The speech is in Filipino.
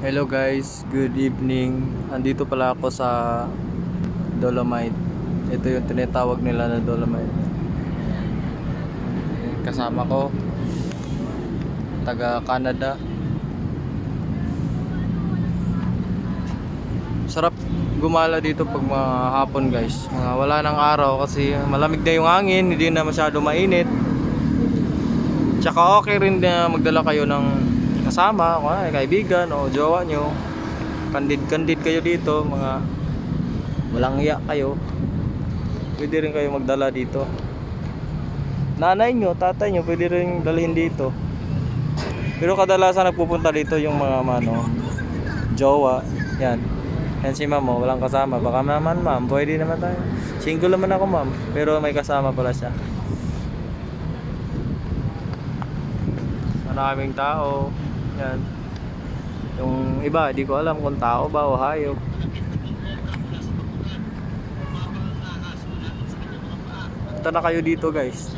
Hello guys, good evening. Andito pala ako sa Dolomite. Ito yung tinatawag nila na Dolomite. Kasama ko, taga Canada. Sarap gumala dito pag mga hapon guys. Wala ng araw kasi malamig na yung hangin, hindi na masyado mainit. Tsaka okay rin na magdala kayo ng kasama, kaibigan o jowa nyo. Kandid kayo dito, mga walang iya kayo. Pwede rin kayo magdala dito. Nanay nyo, tatay nyo, pwede rin dalhin dito. Pero kadalasan nagpupunta dito yung mga jowa. Yan. Yan si ma'am, walang kasama. Baka naman ma'am, pwede naman tayo. Single naman ako ma'am, pero may kasama pala siya. Maraming tao. Yan. Yung iba, di ko alam kung tao ba o hayop. Punta na kayo dito guys.